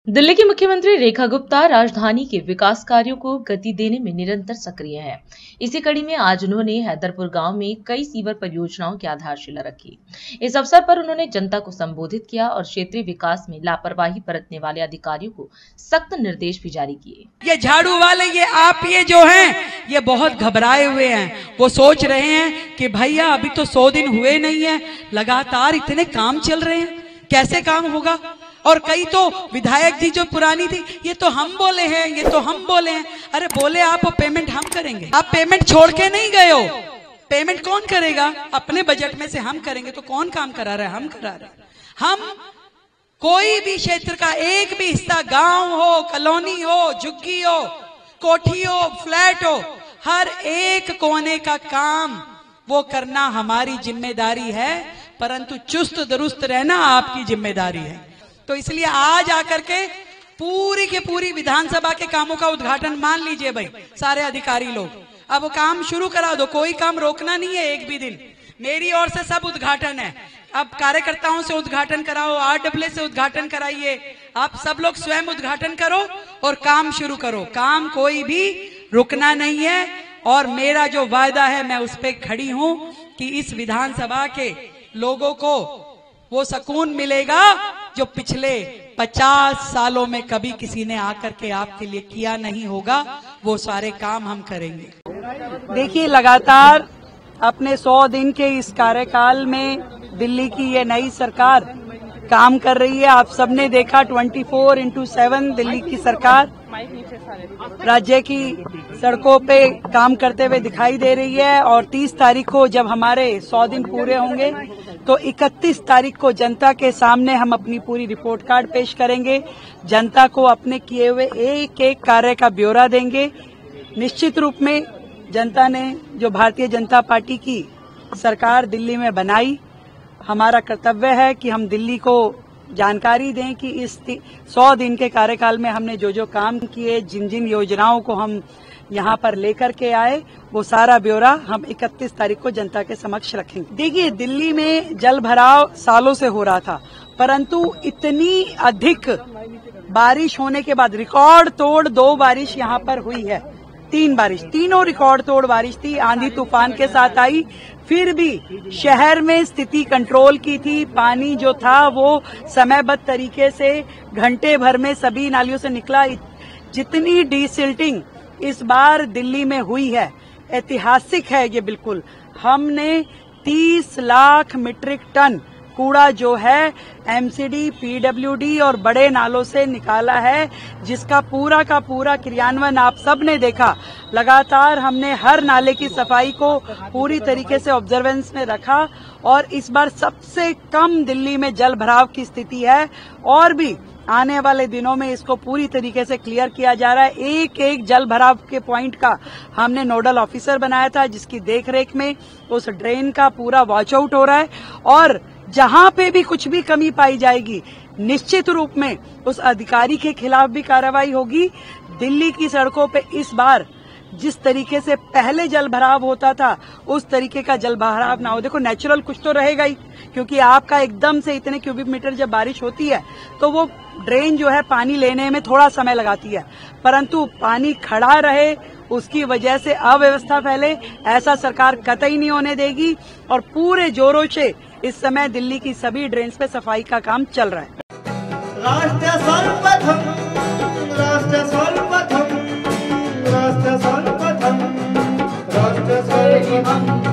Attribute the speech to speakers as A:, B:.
A: दिल्ली की मुख्यमंत्री रेखा गुप्ता राजधानी के विकास कार्यों को गति देने में निरंतर सक्रिय हैं। इसी कड़ी में आज उन्होंने हैदरपुर गांव में कई सीवर परियोजनाओं की आधारशिला रखी। इस अवसर पर उन्होंने जनता को संबोधित किया और क्षेत्रीय विकास में लापरवाही बरतने वाले अधिकारियों को सख्त निर्देश भी जारी किए।
B: ये झाड़ू वाले, ये आप ये जो हैं, ये बहुत घबराए हुए हैं। वो सोच रहे हैं कि भैया अभी तो 100 दिन हुए नहीं है, लगातार इतने काम चल रहे हैं, कैसे काम होगा। और कई तो विधायक जी जो पुरानी थी, ये तो हम बोले हैं, ये तो हम बोले हैं। अरे बोले आप, पेमेंट हम करेंगे। आप पेमेंट छोड़ के नहीं गए हो, पेमेंट कौन करेगा? अपने बजट में से हम करेंगे। तो कौन काम करा रहा है? हम करा रहे हैं। हम कोई भी क्षेत्र का एक भी हिस्सा, गांव हो, कॉलोनी हो, झुग्गी हो, कोठी हो, फ्लैट हो, हर एक कोने का काम वो करना हमारी जिम्मेदारी है, परंतु चुस्त दुरुस्त रहना आपकी जिम्मेदारी है। तो इसलिए आज आकर के पूरी के पूरी विधानसभा के कामों का उद्घाटन मान लीजिए भाई, सारे अधिकारी लोग अब काम शुरू करा दो। कोई काम रोकना नहीं है एक भी दिन। मेरी ओर से सब उद्घाटन है। अब कार्यकर्ताओं से उद्घाटन कराओ, RAA से उद्घाटन कराइए, आप सब लोग स्वयं उद्घाटन करो और काम शुरू करो। काम कोई भी रुकना नहीं है। और मेरा जो वायदा है, मैं उस पर खड़ी हूं कि इस विधानसभा के लोगों को वो सुकून मिलेगा जो पिछले 50 सालों में कभी किसी ने आकर के आपके लिए किया नहीं होगा। वो सारे काम हम करेंगे। देखिए, लगातार अपने 100 दिन के इस कार्यकाल में दिल्ली की ये नई सरकार काम कर रही है। आप सबने देखा 24/7 दिल्ली की सरकार राज्य की सड़कों पे काम करते हुए दिखाई दे रही है। और 30 तारीख को जब हमारे 100 दिन पूरे होंगे तो 31 तारीख को जनता के सामने हम अपनी पूरी रिपोर्ट कार्ड पेश करेंगे। जनता को अपने किए हुए एक एक कार्य का ब्यौरा देंगे। निश्चित रूप में जनता ने जो भारतीय जनता पार्टी की सरकार दिल्ली में बनाई, हमारा कर्तव्य है कि हम दिल्ली को जानकारी दें कि इस 100 दिन के कार्यकाल में हमने जो जो काम किए, जिन जिन योजनाओं को हम यहाँ पर लेकर के आए, वो सारा ब्यौरा हम 31 तारीख को जनता के समक्ष रखेंगे। देखिए, दिल्ली में जल भराव सालों से हो रहा था, परंतु इतनी अधिक बारिश होने के बाद रिकॉर्ड तोड़ 2 बारिश यहाँ पर हुई है। 3 बारिश, तीनों रिकॉर्ड तोड़ बारिश थी, आंधी तूफान के साथ आई। फिर भी शहर में स्थिति कंट्रोल की थी। पानी जो था वो समयबद्ध तरीके से घंटे भर में सभी नालियों से निकला। जितनी डीसिल्टिंग इस बार दिल्ली में हुई है, ऐतिहासिक है ये बिल्कुल। हमने 30 लाख मीट्रिक टन कूड़ा जो है MCD, PWD और बड़े नालों से निकाला है, जिसका पूरा का पूरा क्रियान्वयन आप सब ने देखा। लगातार हमने हर नाले की सफाई को पूरी तरीके से ऑब्जर्वेंस में रखा और इस बार सबसे कम दिल्ली में जल भराव की स्थिति है। और भी आने वाले दिनों में इसको पूरी तरीके से क्लियर किया जा रहा है। एक एक जल भराव के पॉइंट का हमने नोडल ऑफिसर बनाया था, जिसकी देखरेख में उस ड्रेन का पूरा वॉच आउट हो रहा है। और जहां पे भी कुछ भी कमी पाई जाएगी, निश्चित रूप में उस अधिकारी के खिलाफ भी कार्रवाई होगी। दिल्ली की सड़कों पे इस बार जिस तरीके से पहले जल भराव होता था, उस तरीके का जल भराव ना हो। देखो, नेचुरल कुछ तो रहेगा ही, क्योंकि आपका एकदम से इतने क्यूबिक मीटर जब बारिश होती है तो वो ड्रेन जो है पानी लेने में थोड़ा समय लगाती है, परंतु पानी खड़ा रहे, उसकी वजह से अव्यवस्था फैले, ऐसा सरकार कतई नहीं होने देगी। और पूरे जोरों से इस समय दिल्ली की सभी ड्रेन्स पे सफाई का काम चल रहा है।
C: राष्ट्र सर्वप्रथम, राष्ट्र सर्वप्रथम, राष्ट्र सर्वप्रथम, राष्ट्र सर्वप्रथम।